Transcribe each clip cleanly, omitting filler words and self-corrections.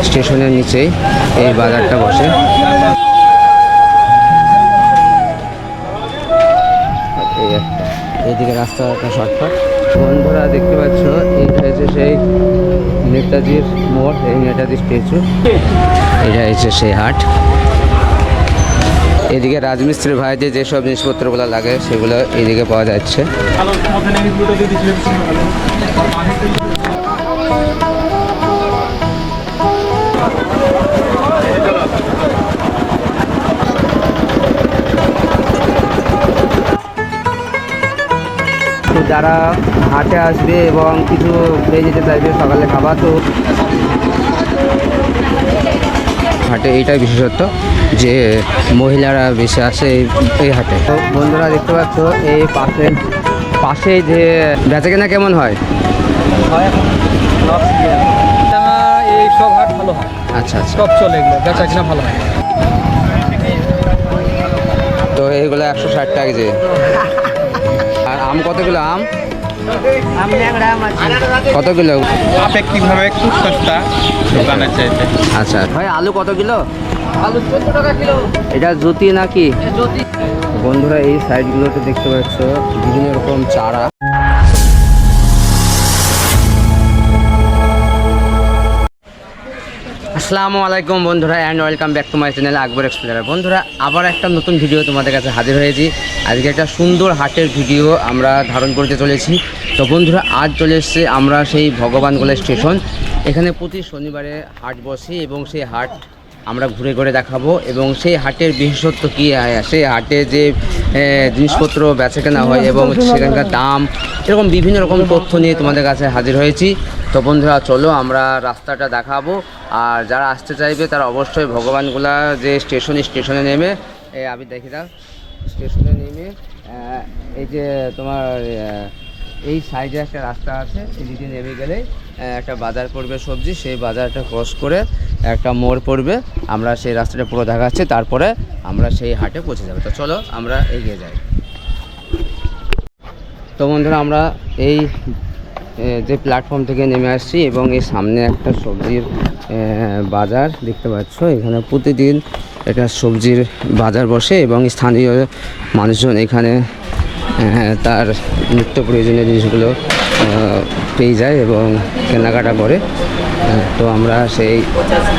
স্টেশনের নিচেই এই বাজারটা বসে। এই একটা এইদিকে রাস্তাটা শর্টকাট। বন্ধুরা দেখতে পাচ্ছ এইটা হচ্ছে সেই নেতাজির মোড়, এই নেতাজি স্ট্যাচু, এটা হচ্ছে সেই হাট। এদিকে রাজমিস্ত্রি ভাইদের যেসব জিনিসপত্রগুলো লাগে সেগুলো এইদিকে পাওয়া যাচ্ছে। যারা হাটে আসবে এবং কিছু খেয়ে যেতে চাইবে সকালে খাবার, তো হাটে এইটাই বিশেষত্ব যে মহিলারা বেশি আসে এই হাটে। তো বন্ধুরা দেখতে পাচ্ছ এই পাশে যে বেচাকেনা কেমন হয়? এই সব হাট ভালো হয়। আচ্ছা আচ্ছা, সব চলে, এগুলো বেচাকেনা ভালো হয়। তো এইগুলো 160 টাকা যে। আর আম কত কিলো? আম কত কিলো? আপেক্ষিকভাবে একটু সস্তা দোকানের চাইতে। আচ্ছা ভাই, আলু কত কিলো? আলু 14 টাকা কিলো। এটা জ্যোতি নাকি? জ্যোতি। বন্ধুরা এই সাইডগুলোতে দেখতে পাচ্ছ বিভিন্ন রকম চারা। আসসালামু আলাইকুম বন্ধুরা, and welcome back to my channel Akbar explorer. বন্ধুরা আবার একটা নতুন ভিডিও তোমাদের কাছে হাজির হয়েছি। আজকে একটা সুন্দর হাটের ভিডিও আমরা ধারণ করতে চলেছি। তো বন্ধুরা আজ চলে এসছে আমরা সেই ভগবানগোলা স্টেশন। এখানে প্রতি শনিবারে হাট বসে এবং সেই হাট আমরা ঘুরে ঘুরে দেখাবো এবং সেই হাটের বিশেষত্ব কী, সেই হাটে যে জিনিসপত্র বেচাকেনা হয় এবং সেখানকার দাম, এরকম বিভিন্ন রকম তথ্য নিয়ে তোমাদের কাছে হাজির হয়েছি। তো বন্ধুরা চলো আমরা রাস্তাটা দেখাবো। আর যারা আসতে চাইবে তারা অবশ্যই ভগবানগোলা যে স্টেশনে নেমে, আমি দেখি দাও, স্টেশনে নেমে এই যে তোমার এই সাইডে একটা রাস্তা আছে, এদিকে নেমে গেলে একটা বাজার পড়বে সবজি, সেই বাজারটা ক্রস করে একটা মোড় পড়বে, আমরা সেই রাস্তাটা পুরো দেখাচ্ছি, তারপরে আমরা সেই হাটে পৌঁছে যাবো। তো চলো আমরা এগিয়ে যাই। তো বন্ধুরা আমরা এই যে প্ল্যাটফর্ম থেকে নেমে আসছি এবং এই সামনে একটা সবজির বাজার দেখতে পাচ্ছ। এখানে প্রতিদিন একটা সবজির বাজার বসে এবং স্থানীয় মানুষজন এখানে তার নিত্য প্রয়োজনীয় জিনিসগুলো পেয়ে যায় এবং কেনাকাটা করে। তো আমরা সেই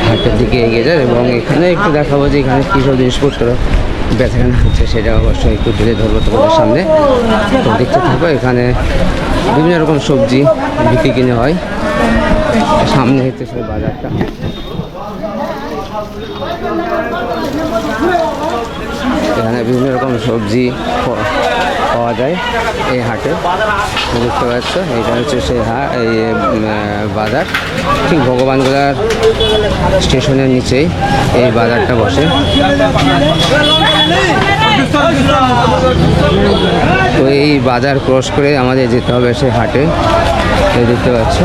হাটের দিকে এগিয়ে যাই এবং এখানে একটু দেখাবো যে এখানে কী সব জিনিসপত্র বেচাকেনা হচ্ছে, সেটা অবশ্যই একটু তুলে ধরবো তোমাদের সামনে। তো দেখতে থাকবো, এখানে বিভিন্ন রকম সবজি বিক্রি কিনে হয়। সামনে হচ্ছে সেই বাজারটা। এখানে বিভিন্ন রকম সবজি পাওয়া যায় এই হাটে, দেখতে পাচ্ছ। এইটা হচ্ছে সেই এই বাজার, ঠিক ভগবানগোলার স্টেশনের নিচেই এই বাজারটা বসে। তো এই বাজার ক্রস করে আমাদের যেতে হবে সেই হাটে। এই দেখতে পাচ্ছ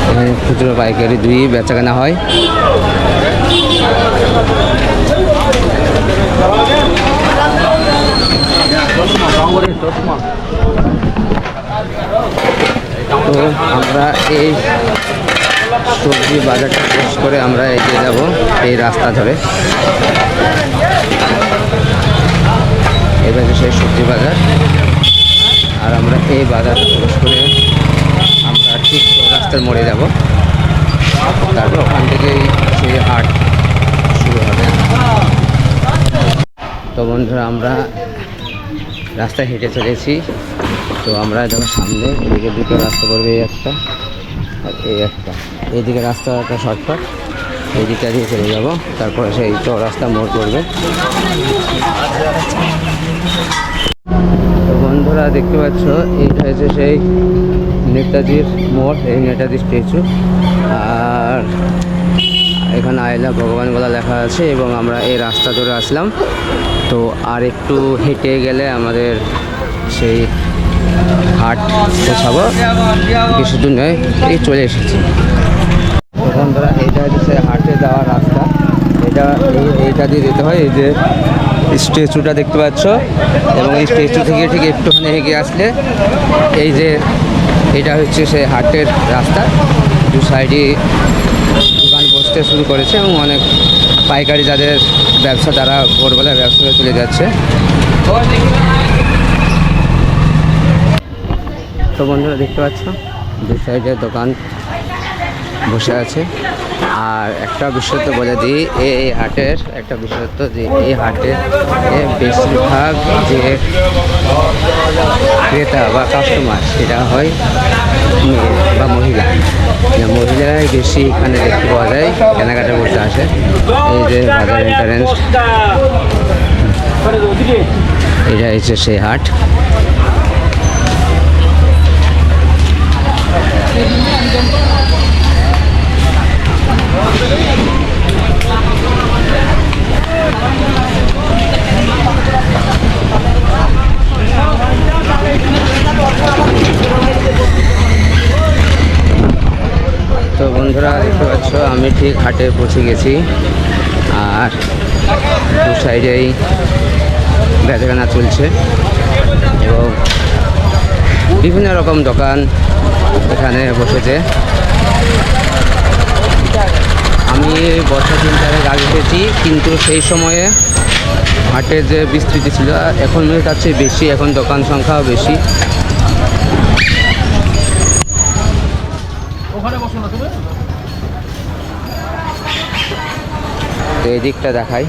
এখানে খুচরো পাইকারি দুই বেচাকেনা হয়। তো আমরা এই সবজি বাজারটা ক্রস করে আমরা এগিয়ে যাব এই রাস্তা ধরে। এটা হচ্ছে সেই সবজি বাজার, আর আমরা এই বাজার ক্রস করে আমরা ঠিক রাস্তার মোড়ে যাব, তারপর ওখান থেকেই সেই হাট শুরু হবে। তো বন্ধুরা আমরা রাস্তায় হেঁটে চলেছি। তো আমরা যখন সামনে এদিকে দুটো রাস্তা পড়বে, এই একটা আর এই একটা, এইদিকে রাস্তাটা শর্টকাট, এই দিকটা দিয়ে চলে যাব, তারপরে সেই চৌরাস্তা মোড় পড়বে। তো বন্ধুরা দেখতে পাচ্ছ এইটা হচ্ছে সেই নেতাজির মোড়, এই নেতাজি স্ট্যাচু। আর এখানে আইলা ভগবানগোলা লেখা আছে এবং আমরা এই রাস্তা ধরে আসলাম। তো আর একটু হেঁটে গেলে আমাদের সেই হাট পৌঁছাবো, বেশি দূর নয়, এই চলে এসেছি। বন্ধুরা এইটা হচ্ছে হাটে যাওয়ার রাস্তা, এইটা দিয়ে যেতে হয়। এই যে স্ট্যাচুটা দেখতে পাচ্ছ এবং এই স্ট্যাচু থেকে ঠিক একটুখানি এগিয়ে আসলে এই যে এটা হচ্ছে সেই হাটের রাস্তা। দু সাইডে দোকান বসে আসতে শুরু করেছে এবং অনেক পাইকারি যাদের ব্যবসা তারা ভোরবেলা ব্যবসা করে চলে যাচ্ছে। তো বন্ধুরা দেখতে পাচ্ছ দু সাইডে দোকান বসে আছে। আর একটা বিশেষত্ব বলে দিই, এই হাটের একটা বিশেষত্ব যে এই হাটে বেশিরভাগ যে ক্রেতা বা কাস্টমার সেটা হয় মেয়ে বা মহিলা। মহিলারাই বেশি এখানে দেখতে পাওয়া যায়, কেনাকাটা করতে আসে। এই যে বাজার এন্ট্রান্স, এটা হচ্ছে সেই হাট। তো বন্ধুরা দেখতে পাচ্ছ আমি ঠিক হাটে পৌঁছে গেছি। আর দু সাইডেই বেচাকেনা চলছে এবং বিভিন্ন রকম দোকান এখানে বসেছে। আমি বছর 3-4 আগে এসেছি, কিন্তু সেই সময়ে হাটের যে বিস্তৃতি ছিল এখন তার চেয়ে বেশি, এখন দোকান সংখ্যাও বেশি। তো এই দিকটা দেখাই,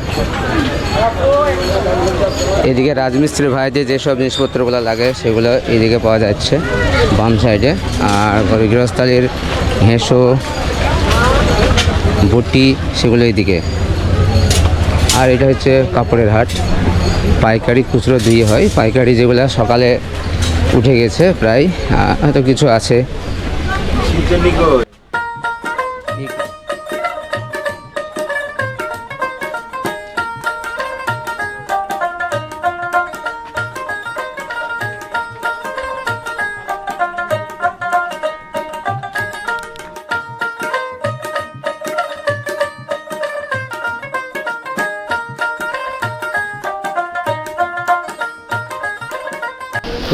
এদিকে রাজমিস্ত্রি ভাইদের যেসব জিনিসপত্রগুলো লাগে সেগুলো এইদিকে পাওয়া যাচ্ছে বাম সাইডে। আর গৃহস্থালির হেঁসো বটি সেগুলো এইদিকে। আর এটা হচ্ছে কাপড়ের হাট, পাইকারি খুচরো দিয়ে হয়। পাইকারি যেগুলো সকালে উঠে গেছে প্রায়, হয়তো কিছু আছে।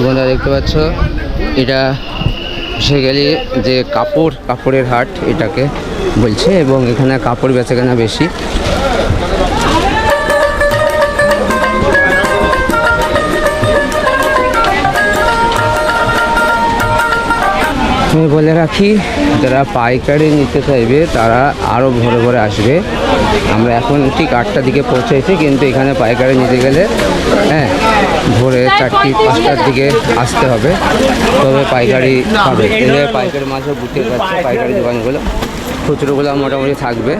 তোমরা দেখতে পাচ্ছ এটা বেসিক্যালি যে কাপড়ের হাট এটাকে বলছে, এবং এখানে কাপড় বেচাকেনা বেশি। আমি বলে রাখি, যারা পাইকারি নিতে চাইবে তারা আরও ভোরে ভোরে আসবে। আমরা এখন ঠিক 8টার দিকে পৌঁছেছি, কিন্তু এখানে পাইকারি নিতে গেলে ভোরে 4-5টার দিকে আসতে হবে, তবে পাইকারি পাবে। এখানে পাইকারি মাছও বুঝতে যাচ্ছে, পাইকারি দোকানগুলো খুচরোগুলো মোটামুটি থাকবে।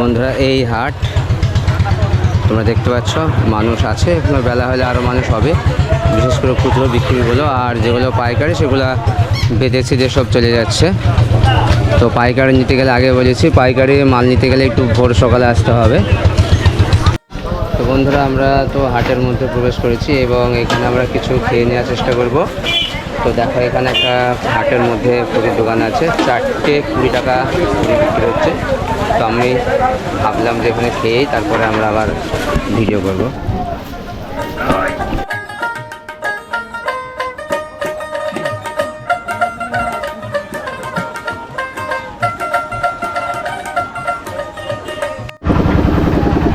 বন্ধুরা এই হাট তোমরা দেখতে পাচ্ছ মানুষ আছে, এখনো বেলা হলে আরও মানুষ হবে, বিশেষ করে খুচরো বিক্রিগুলো। আর যেগুলো পাইকারি সেগুলো বেঁধেছে যেসব চলে যাচ্ছে। তো পাইকারি নিতে গেলে আগে বলেছি, পাইকারি মাল নিতে গেলে একটু ভোর সকালে আসতে হবে। তো বন্ধুরা আমরা তো হাটের মধ্যে প্রবেশ করেছি এবং এখানে আমরা কিছু খেয়ে নেওয়ার চেষ্টা করব। তো দেখো এখানে একটা হাটের মধ্যে পুরীর দোকান আছে, 4টে 20 টাকা পুরি বিক্রি হচ্ছে। তো আমি ভাবলাম যে এখানে খেয়েই তারপরে আমরা আবার ভিডিও করব।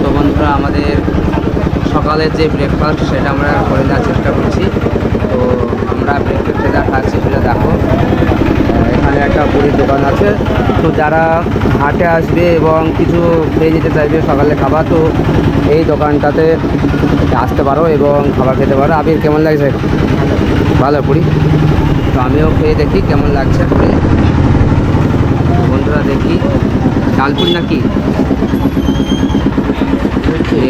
তো বন্ধুরা আমাদের সকালের যে ব্রেকফাস্ট সেটা আমরা করে নেওয়ার চেষ্টা করছি। তো আমরা ব্রেকফাস্টে যা খাচ্ছি সেটা দেখো, এখানে একটা পুরীর দোকান আছে। তো যারা হাটে আসবে এবং কিছু খেয়ে নিতে চাইবে সকালে খাবার, তো এই দোকানটাতে আসতে পারো এবং খাবার খেতে পারো। আবির কেমন লাগছে? ভালো পুরি। তো আমিও খেয়ে দেখি কেমন লাগছে পুরি। বন্ধুরা দেখি ডালপুরি নাকি ছুরি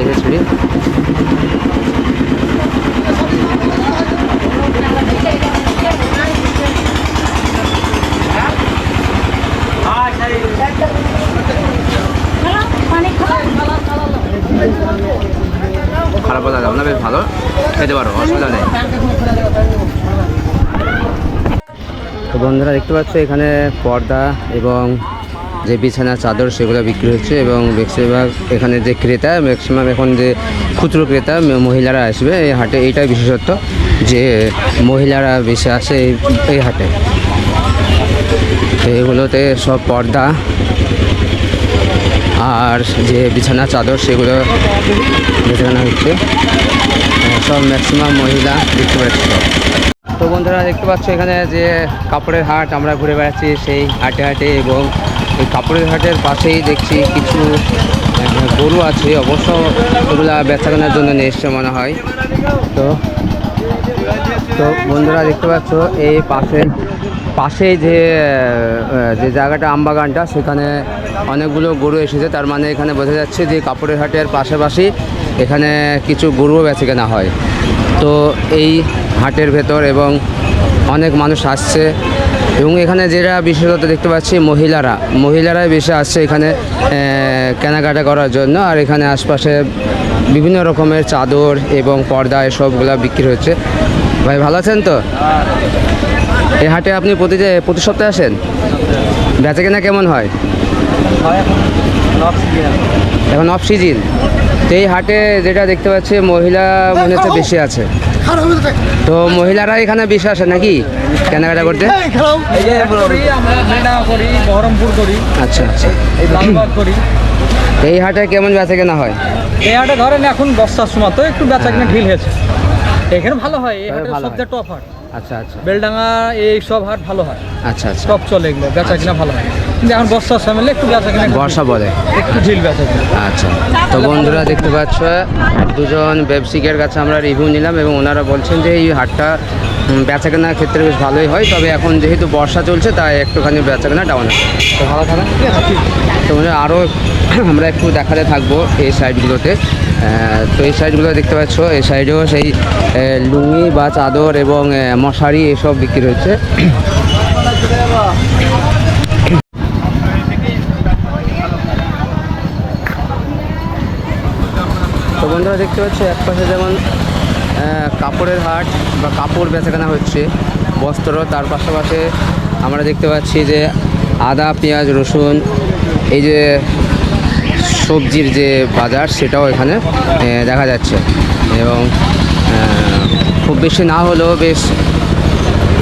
ভালো খেতে পারো, অসুবিধা নেই। তো বন্ধুরা দেখতে পাচ্ছ এখানে পর্দা এবং যে বিছানা চাদর সেগুলো বিক্রি হচ্ছে এবং বেশিরভাগ এখানে যে ক্রেতা ম্যাক্সিমাম এখন যে খুচরো ক্রেতা মহিলারা আসবে এই হাটে। এইটাই বিশেষত্ব যে মহিলারা বেশি আসে এই হাটে। তো এগুলোতে সব পর্দা আর যে বিছানা চাদর সেগুলো বেচাকেনা হচ্ছে, সব ম্যাক্সিমাম মহিলা দেখতে পাচ্ছি। তো বন্ধুরা দেখতে পাচ্ছ এখানে যে কাপড়ের হাট আমরা ঘুরে বেড়াচ্ছি সেই হাটে এবং এই কাপড়ের হাটের পাশেই দেখছি কিছু গরু আছে, অবশ্য ওগুলা বেচাকেনার জন্য নিয়ে এসছে মনে হয়। তো তো বন্ধুরা দেখতে পাচ্ছ এই পাশেই যে জায়গাটা আমবাগানটা, সেখানে অনেকগুলো গরু এসেছে। তার মানে এখানে বোঝা যাচ্ছে যে কাপড়ের হাটের পাশাপাশি এখানে কিছু গরুও বেচাকেনা হয়। তো এই হাটের ভেতর এবং অনেক মানুষ আসছে এবং এখানে যেটা বিশেষত দেখতে পাচ্ছি মহিলারাই বেশি আসছে এখানে কেনাকাটা করার জন্য। আর এখানে আশপাশে বিভিন্ন রকমের চাদর এবং পর্দা এসবগুলো বিক্রি হচ্ছে। ভাই ভালো আছেন তো? এই হাটে আপনি প্রতি সপ্তাহে আসেন? বেচাকেনা কেমন হয়? এখন অফ সিজন। তো এই হাটে যেটা দেখতে পাচ্ছি মহিলা মনে হচ্ছে বেশি আছে, তো মহিলারা এখানে বেশি আসে নাকি কেনাকাটা করতে? আচ্ছা আচ্ছা। এই হাটে কেমন বেচাকেনা হয়? এই হাটে ধরেন এখন বর্ষার সময় তো একটু বেচাকেনা ঢিল হয়েছে, এখানে ভালো হয়। এই হাটে ভালো সবচেয়ে টপ হাট। আচ্ছা আচ্ছা বেলডাঙ্গা এই সব হাট ভালো হয়, আচ্ছা আচ্ছা। সব চলে এগুলো, বেচাকেনা ভালো হয়। কিন্তু এখন বর্ষার সময় একটু বেচাকেনা বর্ষা বলে একটু ঢিল বেচাকেনা। আচ্ছা। তো বন্ধুরা দেখতে পাচ্ছ দুজন ব্যবসায়িকের কাছে আমরা রিভিউ নিলাম এবং ওনারা বলছেন যে এই হাটটা বেচাকেনার ক্ষেত্রে বেশ ভালোই হয়, তবে এখন যেহেতু বর্ষা চলছে তাই একটুখানি বেচাকেনা ডাউন আছে। তো ভালো থাকেন। তো আরও আমরা একটু দেখাতে থাকবো এই সাইডগুলোতে। তো এই সাইডগুলো দেখতে পাচ্ছ, এই সাইডেও সেই লুঙ্গি বা চাদর এবং মশারি এসব বিক্রি হচ্ছে। তো বন্ধুরা দেখতে পাচ্ছ একপাশে যেমন কাপড়ের হাট বা কাপড় বেচাকেনা হচ্ছে, বস্ত্র, তার পাশাপাশি আমরা দেখতে পাচ্ছি যে আদা পেঁয়াজ রসুন এই যে সবজির যে বাজার সেটাও এখানে দেখা যাচ্ছে এবং খুব বেশি না হলেও বেশ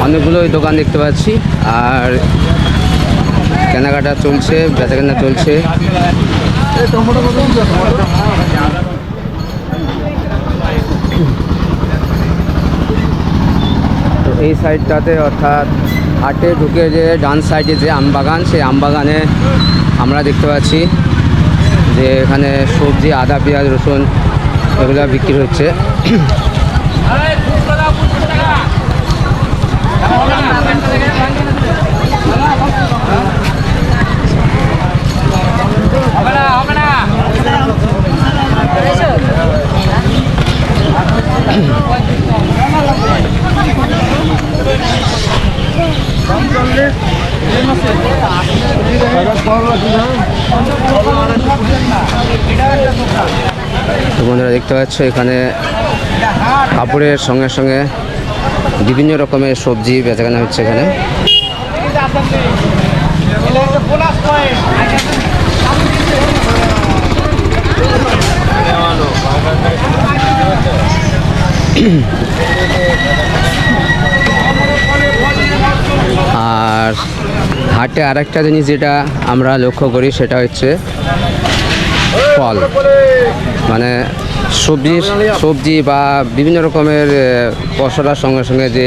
অনেকগুলোই দোকান দেখতে পাচ্ছি আর কেনাকাটা চলছে, বেচাকেনা চলছে। তো এই সাইডটাতে অর্থাৎ হাটে ঢুকে যে ডান সাইডে যে আমবাগান, সেই আমবাগানে আমরা দেখতে পাচ্ছি যে এখানে সবজি আদা পেঁয়াজ রসুন এগুলো বিক্রি হচ্ছে। তো বন্ধুরা দেখতে পাচ্ছ এখানে কাপড়ের সঙ্গে সঙ্গে বিভিন্ন রকমের সবজি বেচাকেনা হচ্ছে এখানে। আর হাটে আরেকটা জিনিস যেটা আমরা লক্ষ্য করি সেটা হচ্ছে ফল, মানে সবজি বা বিভিন্ন রকমের ফসলের সঙ্গে সঙ্গে যে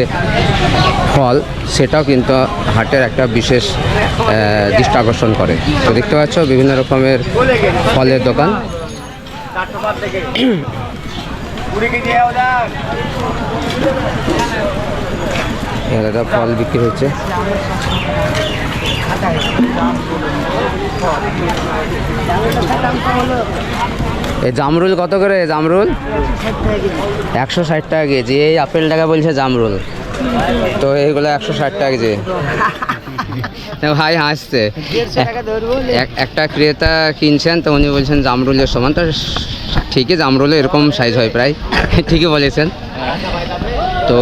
ফল সেটাও কিন্তু হাটের একটা বিশেষ দৃষ্টি আকর্ষণ করে। তো দেখতে পাচ্ছ বিভিন্ন রকমের ফলের দোকান। দাদা ফল বিক্রি হচ্ছে। এই জামরুল কত করে? জামরুল 160 টাকা কেজি। এই আপেল টাকা বলছে জামরুল, তো এইগুলো 160 টাকা কেজি। ভাই হাসছে। একটা ক্রেতা কিনছেন তো উনি বলছেন জামরুলের সমান, তো ঠিকই জামরুলে এরকম সাইজ হয় প্রায়, ঠিকই বলেছেন। তো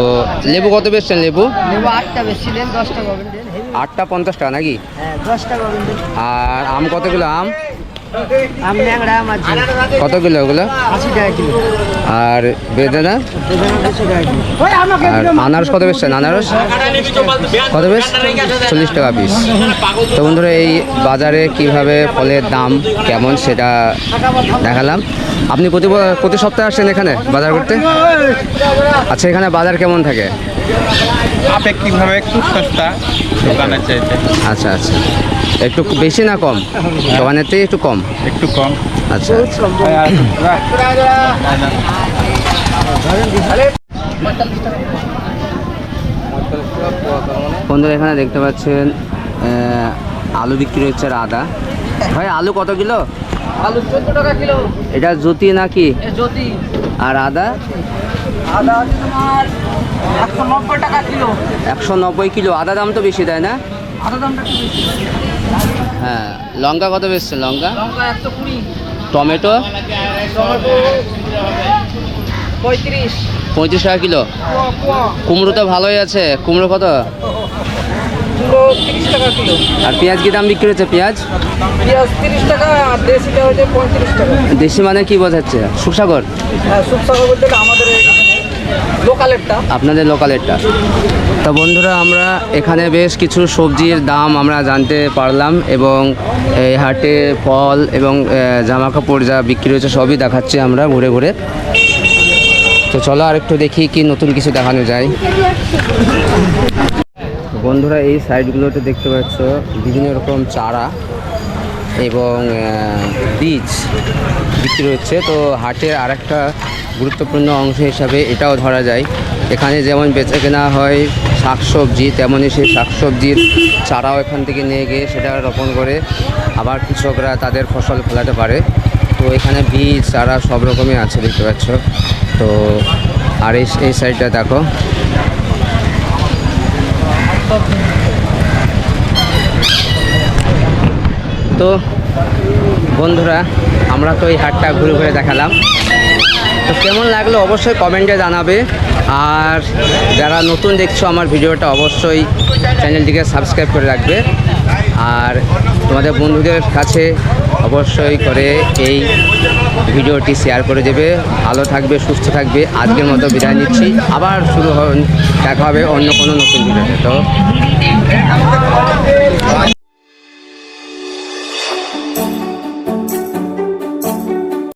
লেবু কত বেচছেন লেবু? 8টা বেশি দেন, 10টা পাবেন দেন। 8টা 50 টাকা নাকি? হ্যাঁ 10টা পাবেন দেন। আর আম কত কিলো? আম আম ন্যাংরা আম আছে কত কিলো ওগুলো? 80 টাকা কিলো। আর বেদানা? বেদানা 200 টাকা কিলো। আর আনারস কত বেচছেন? আনারস কত বেশ? 40 টাকা পিস। তো বন্ধুরা এই বাজারে কিভাবে ফলের দাম কেমন সেটা দেখালাম। আপনি প্রতি সপ্তাহে আসছেন এখানে বাজার করতে? আচ্ছা, এখানে বাজার কেমন থাকে? আপেক্ষিকভাবে একটু সস্তা দোকানের চাইতে। আচ্ছা আচ্ছা, একটু বেশি না কম? দোকানের থেকে একটু কম? একটু কম। আচ্ছা আচ্ছা। বন্ধুরা এখানে দেখতে পাচ্ছেন আলু বিক্রি হচ্ছে, আর আদা। ভাই আলু কত কিলো? আলু 14 টাকা কিলো। এটা জ্যোতি নাকি? জ্যোতি। আর আদা? আদা আছে তোমার 190 টাকা কিলো। 190 কিলো। আদা দাম তো বেশি, তাই না? আদা দামটা একটু বেশি। হ্যাঁ। লঙ্কা কত বেচছেন? লঙ্কা? লঙ্কা 120। টমেটো? টমেটো 35। 35 টাকা কিলো। কুমড়ো তো ভালোই আছে। কুমড়ো কত? পুরো 30 টাকা কিলো। আর পেঁয়াজ কি দাম বিক্রি হচ্ছে? পেঁয়াজ পেঁয়াজ 30 টাকা, আর দেশিটা হচ্ছে 35 টাকা। দেশি মানে কি বোঝাচ্ছে? সুসাগর? হ্যাঁ, সুপসাগর বলতে আমাদের লোকালেরটা। আপনাদের লোকালেরটা। তো বন্ধুরা আমরা এখানে বেশ কিছু সবজির দাম আমরা জানতে পারলাম, এবং এই হাটে ফল এবং জামা কাপড় যা বিক্রি হচ্ছে সবই দেখাচ্ছি আমরা ঘুরে ঘুরে। তো চলো আর একটু দেখি কি নতুন কিছু দেখানো যায়। বন্ধুরা এই সাইডগুলোতে দেখতে পাচ্ছ বিভিন্ন রকম চারা এবং বীজ বিক্রি হচ্ছে। তো হাটের আরেকটা গুরুত্বপূর্ণ অংশ হিসাবে এটাও ধরা যায়। এখানে যেমন বেচা কেনা হয় শাকসবজি, তেমনই সেই শাকসবজির চারাও এখান থেকে নিয়ে গিয়ে সেটা রোপণ করে আবার কৃষকরা তাদের ফসল ফলাতে পারে। তো এখানে বীজ চারা সব রকমই আছে দেখতে পাচ্ছ। তো আর এই সাইডটা দেখো। তো বন্ধুরা আমরা তো এই হাটটা ঘুরে ঘুরে দেখালাম। তো কেমন লাগলো অবশ্যই কমেন্টে জানাবে। আর যারা নতুন দেখছো আমার ভিডিওটা অবশ্যই চ্যানেলটিকে সাবস্ক্রাইব করে রাখবে, আর তোমাদের বন্ধুদের কাছে অবশ্যই করে এই ভিডিওটি শেয়ার করে দেবে। ভালো থাকবে, সুস্থ থাকবে। আজকের মতো বিদায় নিচ্ছি, আবার দেখা হবে অন্য কোনো নতুন ভিডিওতে। তো